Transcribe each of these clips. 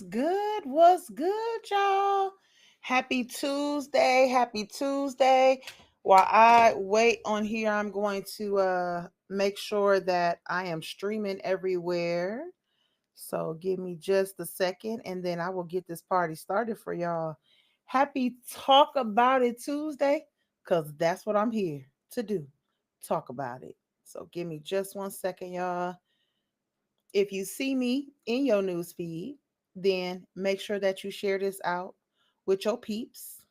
What's good? What's good, y'all? Happy Tuesday. Happy Tuesday. While I wait on here, I'm going to make sure that I am streaming everywhere. So give me just a second and then I will get this party started for y'all. Happy Talk About It Tuesday, because that's what I'm here to do. Talk about it. So give me just 1 second, y'all. If you see me in your news feed, then make sure that you share this out with your peeps,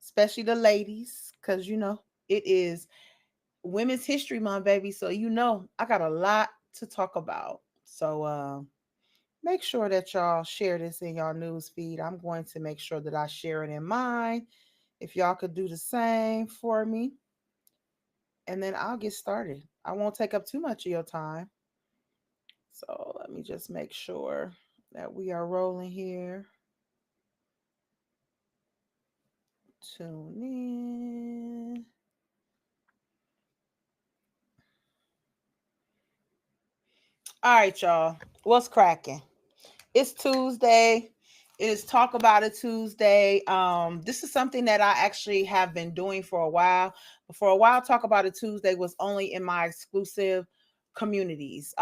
especially the ladies, because it is Women's History Month, baby. So I got a lot to talk about. So make sure that y'all share this in y'all news feed. I'm going to make sure that I share it in mine. If y'all could do the same for me, and then I'll get started. I won't take up too much of your time. So let me just make sure that we are rolling here. Tune in. All right, y'all. What's cracking? It's Tuesday. It is Talk About It Tuesday. This is something that I actually have been doing for a while. But for a while, Talk About It Tuesday was only in my exclusive communities,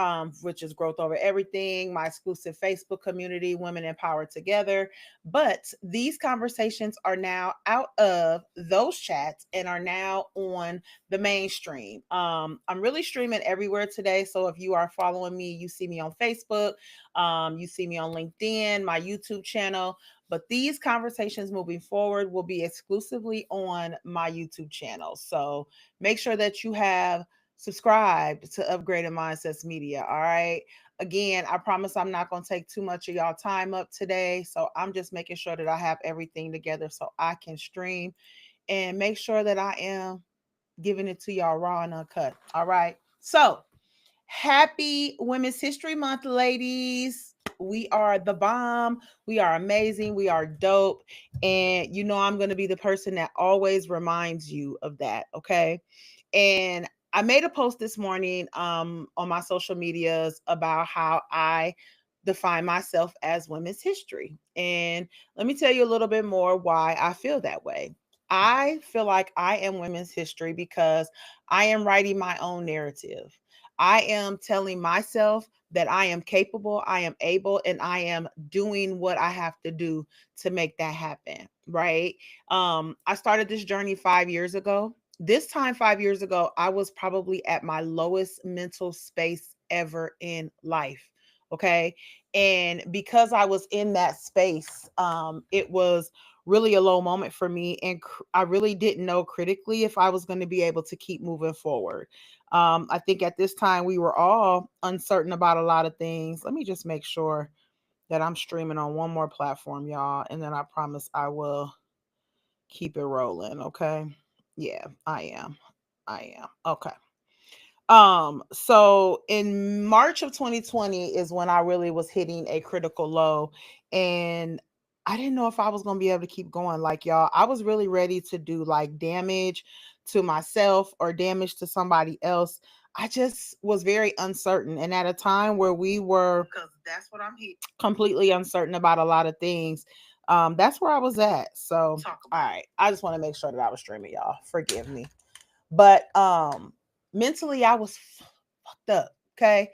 which is Growth Over Everything, my exclusive Facebook community, Women Empowered Together. But these conversations are now out of those chats and are now on the mainstream. I'm really streaming everywhere today. So if you are following me, you see me on Facebook, you see me on LinkedIn, my YouTube channel. But these conversations moving forward will be exclusively on my YouTube channel. So make sure that you have subscribed to Upgraded Mindsets Media. All right. Again, I promise I'm not going to take too much of y'all time up today. So I'm just making sure that I have everything together so I can stream and make sure that I am giving it to y'all raw and uncut. All right. So happy Women's History Month, ladies. We are the bomb. We are amazing. We are dope. And I'm going to be the person that always reminds you of that. Okay. And I made a post this morning on my social medias about how I define myself as women's history. And let me tell you a little bit more why I feel that way. I feel like I am women's history because I am writing my own narrative. I am telling myself that I am capable, I am able, and I am doing what I have to do to make that happen. Right. I started this journey 5 years ago. This time 5 years ago, I was probably at my lowest mental space ever in life. Okay. And because I was in that space, it was really a low moment for me. And I really didn't know critically if I was going to be able to keep moving forward. I think at this time we were all uncertain about a lot of things. Let me just make sure that I'm streaming on one more platform, y'all. And then I promise I will keep it rolling. Okay. Yeah, I am. I am. Okay. So in March of 2020 is when I really was hitting a critical low, and I didn't know if I was going to be able to keep going. Like, y'all, I was really ready to do like damage to myself or damage to somebody else. I just was very uncertain. And at a time where we were, because that's what I'm here, completely uncertain about a lot of things. That's where I was at. So, all right. I just want to make sure that I was streaming, y'all. Forgive me. But mentally I was fucked up, okay?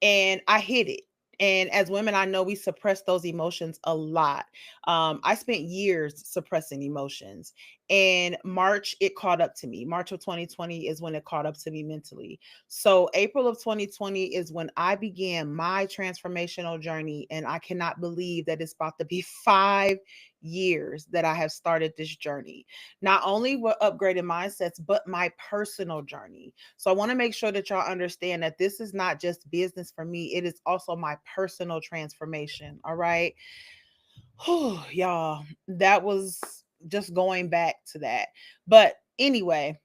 And I hid it. And as women, I know we suppress those emotions a lot. I spent years suppressing emotions. And March, it caught up to me. March of 2020 is when it caught up to me mentally. So April of 2020 is when I began my transformational journey. And I cannot believe that it's about to be 5 years that I have started this journey. Not only with upgraded mindsets, but my personal journey. So I want to make sure that y'all understand that this is not just business for me, it is also my personal transformation. All right. Whew, y'all, that was just going back to that. But anyway,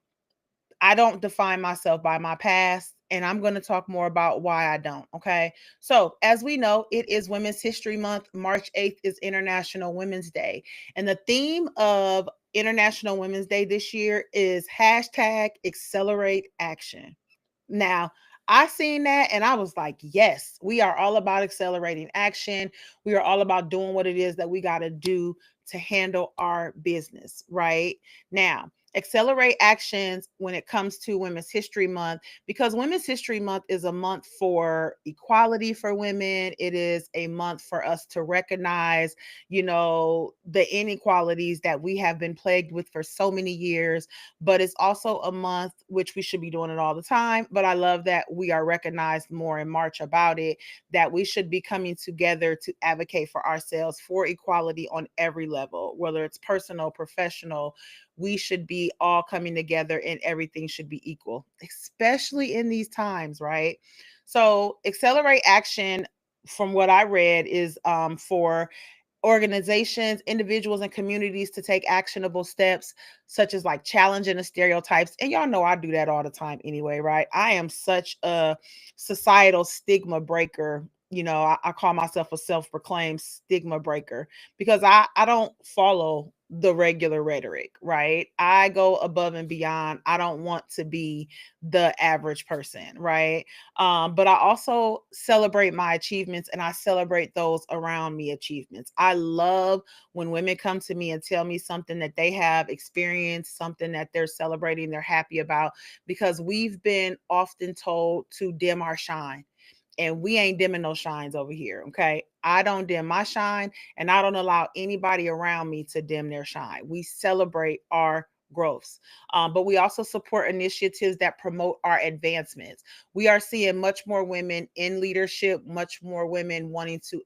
I don't define myself by my past, and I'm going to talk more about why I don't. Okay. So, as we know, it is Women's History Month. March 8th is International Women's Day. And the theme of International Women's Day this year is hashtag accelerate action. Now, I seen that and I was like, yes, we are all about accelerating action. We are all about doing what it is that we got to do to handle our business, right? Now, accelerate actions when it comes to Women's History Month, because Women's History Month is a month for equality for women. It is a month for us to recognize, the inequalities that we have been plagued with for so many years, but it's also a month which we should be doing it all the time. But I love that we are recognized more in March about it, that we should be coming together to advocate for ourselves for equality on every level, whether it's personal, professional. We should be all coming together and everything should be equal, especially in these times, right? So, accelerate action, from what I read, is for organizations, individuals, and communities to take actionable steps, such as like challenging the stereotypes. And y'all know I do that all the time anyway, right? I am such a societal stigma breaker. I call myself a self-proclaimed stigma breaker because I don't follow the regular rhetoric, right? I go above and beyond. I don't want to be the average person, right? But I also celebrate my achievements and I celebrate those around me achievements. I love when women come to me and tell me something that they have experienced, something that they're celebrating, they're happy about, because we've been often told to dim our shine. And we ain't dimming no shines over here. Okay. I don't dim my shine and I don't allow anybody around me to dim their shine. We celebrate our growths, but we also support initiatives that promote our advancements. We are seeing much more women in leadership, much more women wanting to,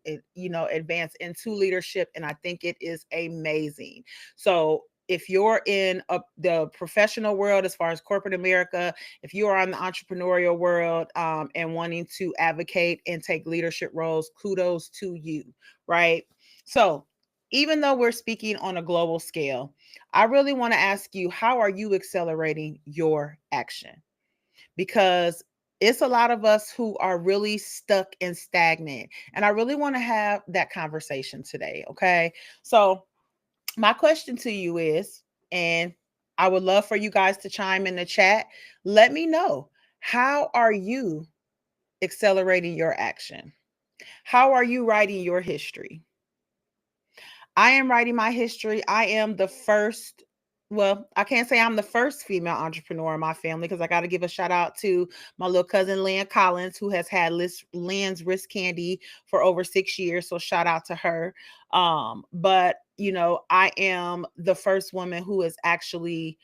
advance into leadership. And I think it is amazing. So, if you're in the professional world, as far as corporate America, if you are in the entrepreneurial world, and wanting to advocate and take leadership roles, kudos to you, right? So, even though we're speaking on a global scale, I really want to ask you, how are you accelerating your action? Because it's a lot of us who are really stuck and stagnant. And I really want to have that conversation today. Okay. So, my question to you is, and I would love for you guys to chime in the chat. Let me know, how are you accelerating your action? How are you writing your history? I am writing my history. I am the first, well, I can't say I'm the first female entrepreneur in my family, because I got to give a shout out to my little cousin Lynn Collins, who has had Lynn's Wrist Candy for over 6 years. So shout out to her. But I am the first woman who has actually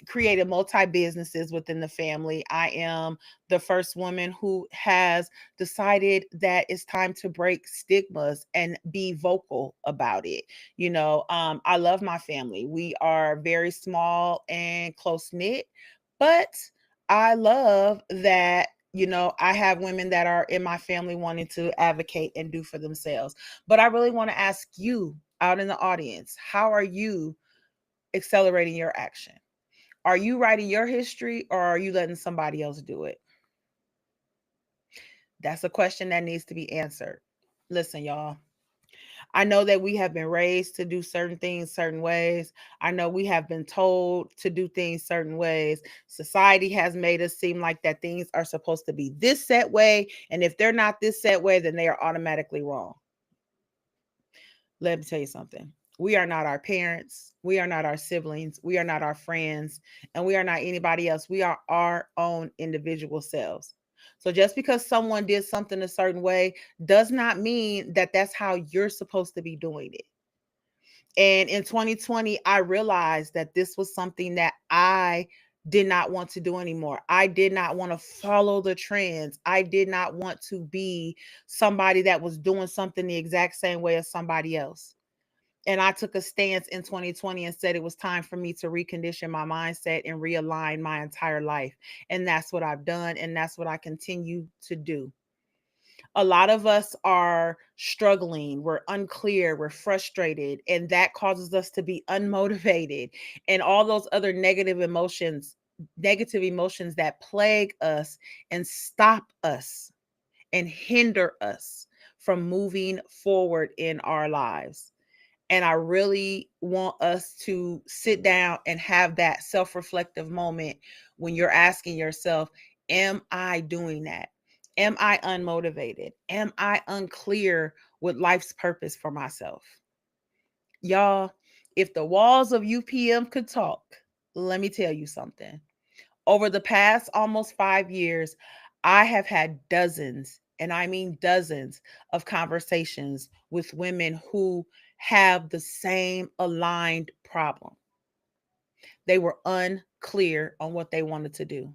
created multi businesses within the family. I am the first woman who has decided that it's time to break stigmas and be vocal about it. I love my family. We are very small and close knit, but I love that. I have women that are in my family wanting to advocate and do for themselves. But I really want to ask you out in the audience, how are you accelerating your action? Are you writing your history or are you letting somebody else do it? That's a question that needs to be answered. Listen, y'all. I know that we have been raised to do certain things certain ways. I know we have been told to do things certain ways. Society has made us seem like that things are supposed to be this set way. And if they're not this set way, then they are automatically wrong. Let me tell you something. We are not our parents. We are not our siblings. We are not our friends. And we are not anybody else. We are our own individual selves. So just because someone did something a certain way does not mean that that's how you're supposed to be doing it. And in 2020, I realized that this was something that I did not want to do anymore. I did not want to follow the trends. I did not want to be somebody that was doing something the exact same way as somebody else. And I took a stance in 2020 and said it was time for me to recondition my mindset and realign my entire life. And that's what I've done. And that's what I continue to do. A lot of us are struggling, we're unclear, we're frustrated, and that causes us to be unmotivated and all those other negative emotions that plague us and stop us and hinder us from moving forward in our lives. And I really want us to sit down and have that self reflective moment when you're asking yourself, Am I doing that? Am I unmotivated? Am I unclear with life's purpose for myself? Y'all, if the walls of UPM could talk, let me tell you something. Over the past almost 5 years, I have had dozens, and I mean dozens, of conversations with women who have the same aligned problem. They were unclear on what they wanted to do.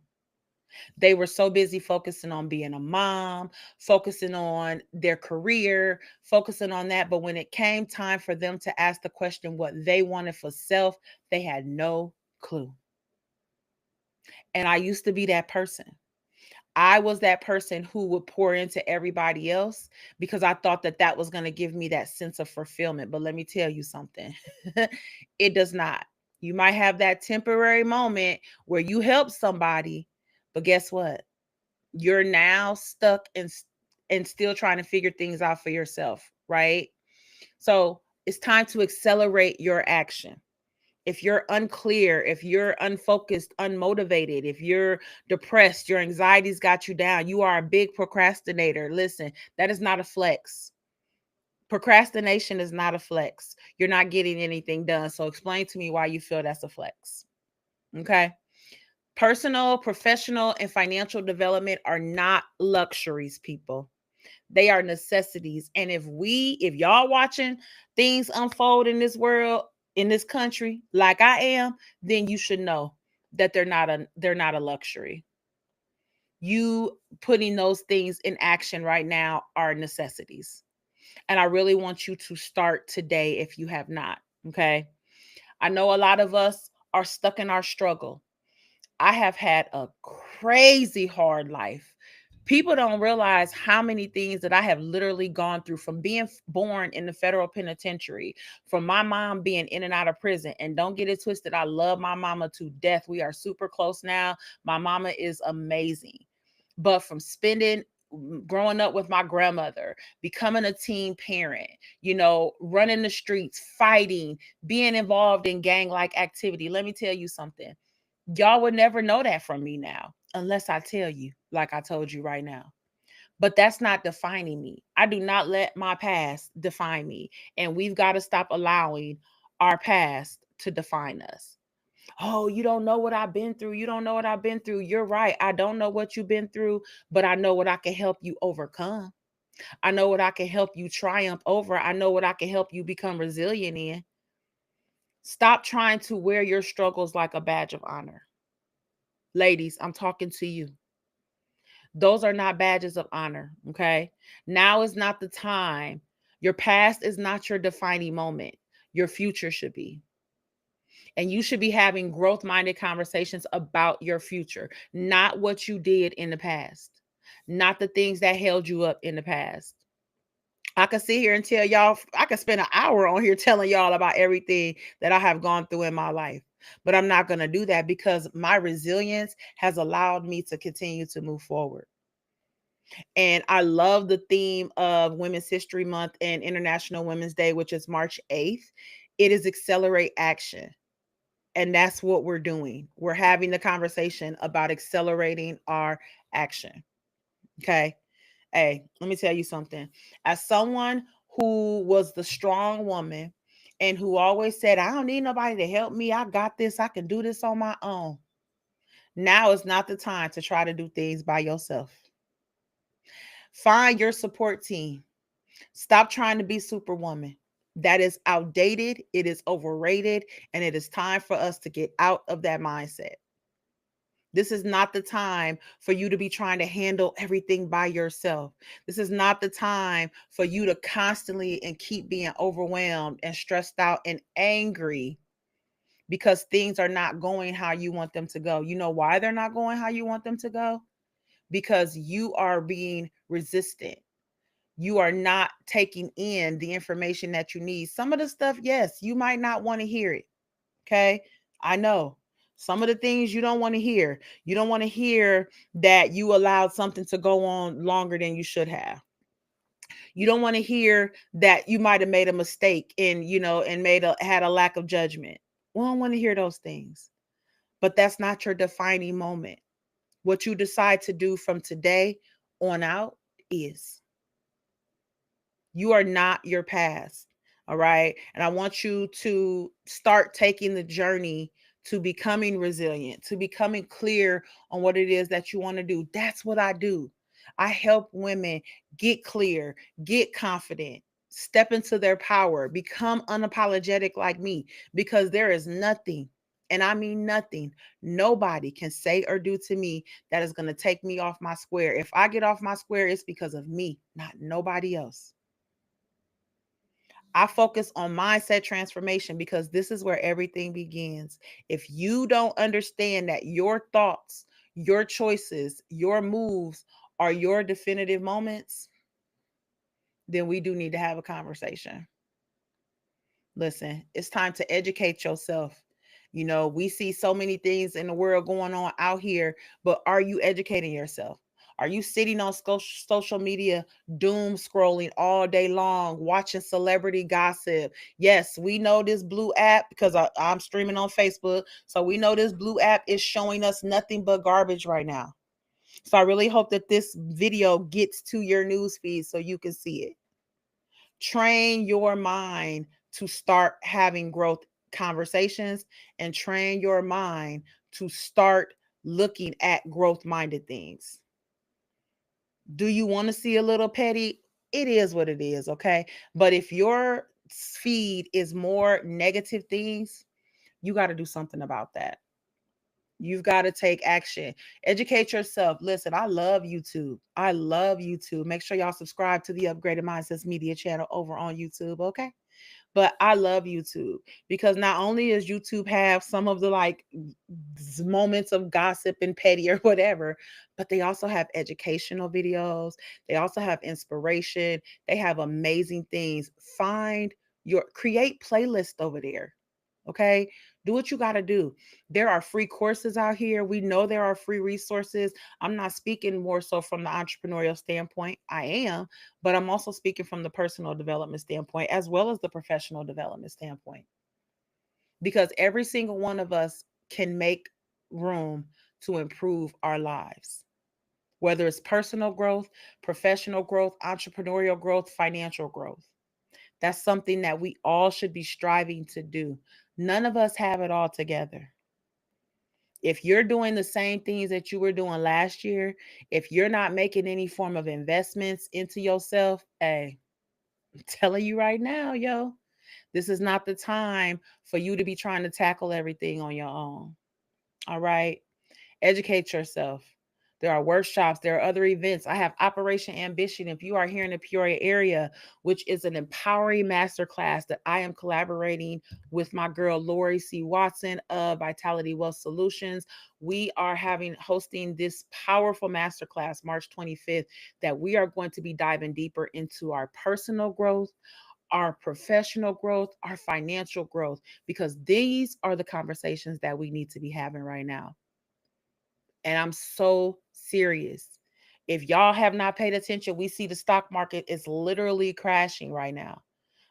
They were so busy focusing on being a mom, focusing on their career, focusing on that. But when it came time for them to ask the question what they wanted for self, they had no clue. And I used to be that person. I was that person who would pour into everybody else because I thought that that was going to give me that sense of fulfillment. But let me tell you something, it does not. You might have that temporary moment where you help somebody, but guess what? You're now stuck and still trying to figure things out for yourself, right? So it's time to accelerate your action. If you're unclear, if you're unfocused, unmotivated, if you're depressed, your anxiety's got you down, you are a big procrastinator. Listen, that is not a flex. Procrastination is not a flex. You're not getting anything done. So explain to me why you feel that's a flex. Okay. Personal, professional, and financial development are not luxuries, people. They are necessities. And if y'all watching things unfold in this world, in this country, like I am, then you should know that they're not a luxury. You putting those things in action right now are necessities. And I really want you to start today if you have not. Okay. I know a lot of us are stuck in our struggle. I have had a crazy hard life. People don't realize how many things that I have literally gone through from being born in the federal penitentiary, from my mom being in and out of prison. And don't get it twisted, I love my mama to death. We are super close now. My mama is amazing. But from growing up with my grandmother, becoming a teen parent, running the streets, fighting, being involved in gang like activity. Let me tell you something. Y'all would never know that from me now unless I tell you, like I told you right now. But that's not defining me. I do not let my past define me. And we've got to stop allowing our past to define us. Oh, you don't know what I've been through. You don't know what I've been through. You're right. I don't know what you've been through, but I know what I can help you overcome. I know what I can help you triumph over. I know what I can help you become resilient in. Stop trying to wear your struggles like a badge of honor. Ladies, I'm talking to you. Those are not badges of honor. Okay. Now is not the time. Your past is not your defining moment. Your future should be. And you should be having growth minded conversations about your future, not what you did in the past, not the things that held you up in the past. I could sit here and tell y'all, I could spend an hour on here telling y'all about everything that I have gone through in my life. But I'm not going to do that because my resilience has allowed me to continue to move forward. And I love the theme of Women's History Month and International Women's Day, which is March 8th. It is accelerate action. And that's what we're doing. We're having the conversation about accelerating our action. Okay. Hey, let me tell you something. As someone who was the strong woman and who always said, I don't need nobody to help me. I got this. I can do this on my own. Now is not the time to try to do things by yourself. Find your support team. Stop trying to be Superwoman. That is outdated, it is overrated, and it is time for us to get out of that mindset. This is not the time for you to be trying to handle everything by yourself. This is not the time for you to constantly and keep being overwhelmed and stressed out and angry because things are not going how you want them to go. You know why they're not going how you want them to go? Because you are being resistant. You are not taking in the information that you need. Some of the stuff, yes, you might not want to hear it. Okay. I know some of the things you don't want to hear. You don't want to hear that you allowed something to go on longer than you should have. You don't want to hear that you might have made a mistake and had a lack of judgment. We don't want to hear those things. But that's not your defining moment. What you decide to do from today on out is. You are not your past. All right. And I want you to start taking the journey to becoming resilient, to becoming clear on what it is that you want to do. That's what I do. I help women get clear, get confident, step into their power, become unapologetic like me, because there is nothing, and I mean nothing, nobody can say or do to me that is going to take me off my square. If I get off my square, it's because of me, not nobody else. I focus on mindset transformation because this is where everything begins. If you don't understand that your thoughts, your choices, your moves are your definitive moments, then we do need to have a conversation. Listen, it's time to educate yourself. You know, we see so many things in the world going on out here, but are you educating yourself? Are you sitting on social media, doom scrolling all day long, watching celebrity gossip? Yes, we know this blue app because I'm streaming on Facebook. So we know this blue app is showing us nothing but garbage right now. So I really hope that this video gets to your news feed so you can see it. Train your mind to start having growth conversations, and train your mind to start looking at growth minded things. Do you want to see a little petty? It is what it is, okay? But if your feed is more negative things, you got to do something about that. You've got to take action. Educate yourself. Listen, I love YouTube. I love YouTube. Make sure y'all subscribe to the Upgraded Mindsets Media channel over on YouTube, okay? But I love YouTube because not only does YouTube have some of the like moments of gossip and petty or whatever, but they also have educational videos. They also have inspiration. They have amazing things. Create playlist over there. Okay. Do what you got to do. There are free courses out here. We know there are free resources. I'm not speaking more so from the entrepreneurial standpoint. I am, but I'm also speaking from the personal development standpoint as well as the professional development standpoint. Because every single one of us can make room to improve our lives, whether it's personal growth, professional growth, entrepreneurial growth, financial growth. That's something that we all should be striving to do. None of us have it all together. If you're doing the same things that you were doing last year, if you're not making any form of investments into yourself, hey, I'm telling you right now, yo, this is not the time for you to be trying to tackle everything on your own. All right. Educate yourself. There are workshops, there are other events. I have Operation Ambition. If you are here in the Peoria area, which is an empowering masterclass that I am collaborating with my girl Lori C. Watson of Vitality Wealth Solutions, we are hosting this powerful masterclass March 25th that we are going to be diving deeper into our personal growth, our professional growth, our financial growth, because these are the conversations that we need to be having right now. And I'm so serious. If y'all have not paid attention, we see the stock market is literally crashing right now.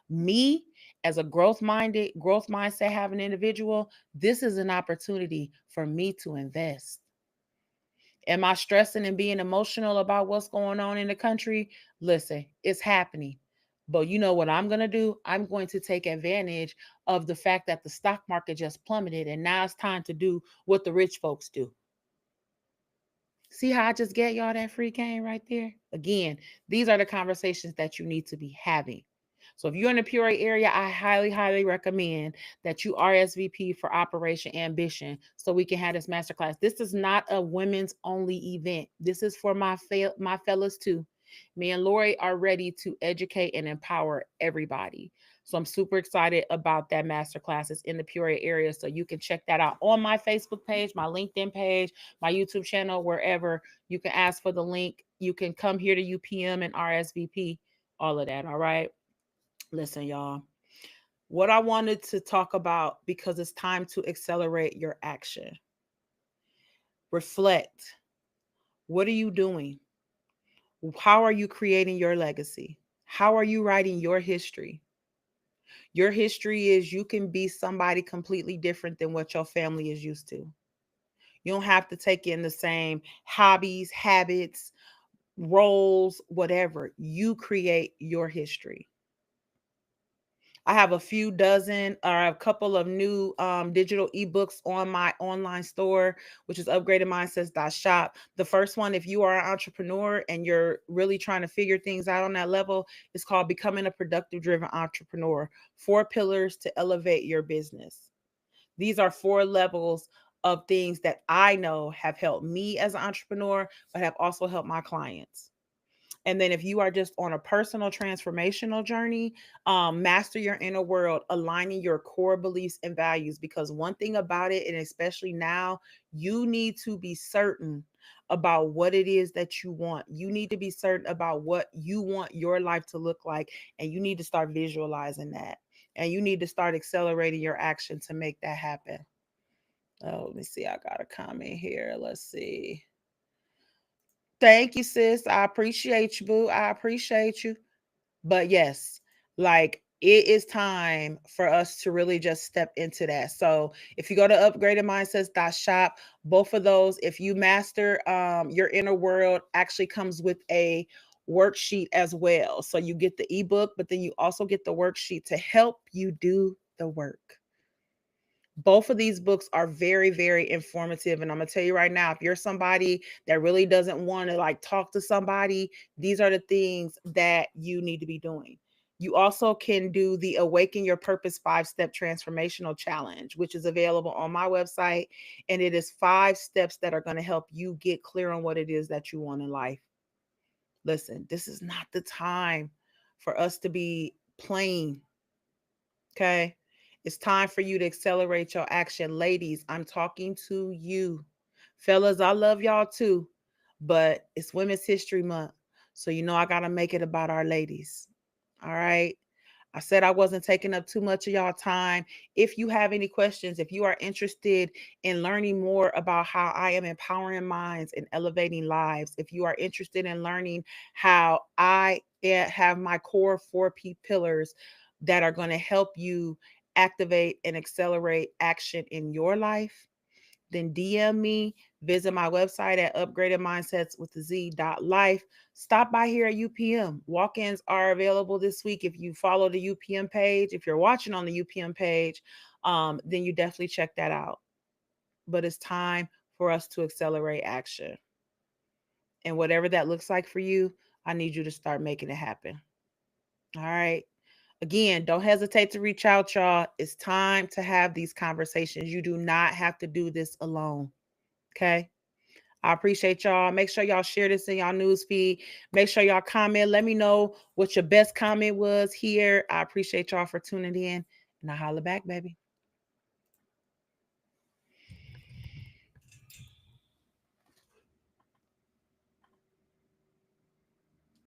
Me, as a growth mindset having individual, this is an opportunity for me to invest. Am I stressing and being emotional about what's going on in the country? Listen, it's happening. But you know what I'm going to do? I'm going to take advantage of the fact that the stock market just plummeted and now it's time to do what the rich folks do. See how I just get y'all that free game right there? Again, these are the conversations that you need to be having. So if you're in the Peoria area, I highly, highly recommend that you RSVP for Operation Ambition so we can have this masterclass. This is not a women's only event. This is for my fellas too. Me and Lori are ready to educate and empower everybody. So I'm super excited about that masterclass. It's in the Peoria area. So you can check that out on my Facebook page, my LinkedIn page, my YouTube channel, wherever. You can ask for the link. You can come here to UPM and RSVP, all of that. All right. Listen, y'all. What I wanted to talk about, because it's time to accelerate your action. Reflect. What are you doing? How are you creating your legacy? How are you writing your history? Your history is you can be somebody completely different than what your family is used to. You don't have to take in the same hobbies, habits, roles, whatever. You create your history. I have a few dozen or a couple of new digital ebooks on my online store, which is upgradedmindsets.shop. The first one, if you are an entrepreneur and you're really trying to figure things out on that level, is called Becoming a Productive Driven Entrepreneur: 4 Pillars to Elevate Your Business. These are 4 levels of things that I know have helped me as an entrepreneur, but have also helped my clients. And then if you are just on a personal transformational journey, master your inner world, aligning your core beliefs and values. Because one thing about it, and especially now, you need to be certain about what it is that you want. You need to be certain about what you want your life to look like. And you need to start visualizing that. And you need to start accelerating your action to make that happen. Oh, let me see. I got a comment here. Let's see. Thank you, sis. I appreciate you, boo. I appreciate you. But yes, like it is time for us to really just step into that. So if you go to upgradedmindsets.shop, both of those, if you master your inner world, actually comes with a worksheet as well. So you get the ebook, but then you also get the worksheet to help you do the work. Both of these books are very, very informative. And I'm going to tell you right now, if you're somebody that really doesn't want to like talk to somebody, these are the things that you need to be doing. You also can do the Awaken Your Purpose 5-Step Transformational Challenge, which is available on my website. And it is 5 steps that are going to help you get clear on what it is that you want in life. Listen, this is not the time for us to be playing. Okay. It's time for you to accelerate your action. Ladies, I'm talking to you. Fellas, I love y'all too, but it's Women's History Month. So, I got to make it about our ladies. All right. I said I wasn't taking up too much of y'all time. If you have any questions, if you are interested in learning more about how I am empowering minds and elevating lives, if you are interested in learning how I have my core 4P pillars that are going to help you activate and accelerate action in your life, then DM me, visit my website at upgradedmindsets.life. Stop by here at UPM. Walk-ins are available this week. If you follow the UPM page, if you're watching on the UPM page, then you definitely check that out. But it's time for us to accelerate action. And whatever that looks like for you, I need you to start making it happen. All right. Again, don't hesitate to reach out, y'all. It's time to have these conversations. You do not have to do this alone. Okay. I appreciate y'all. Make sure y'all share this in y'all news feed. Make sure y'all comment. Let me know what your best comment was here. I appreciate y'all for tuning in. And I holla back, baby.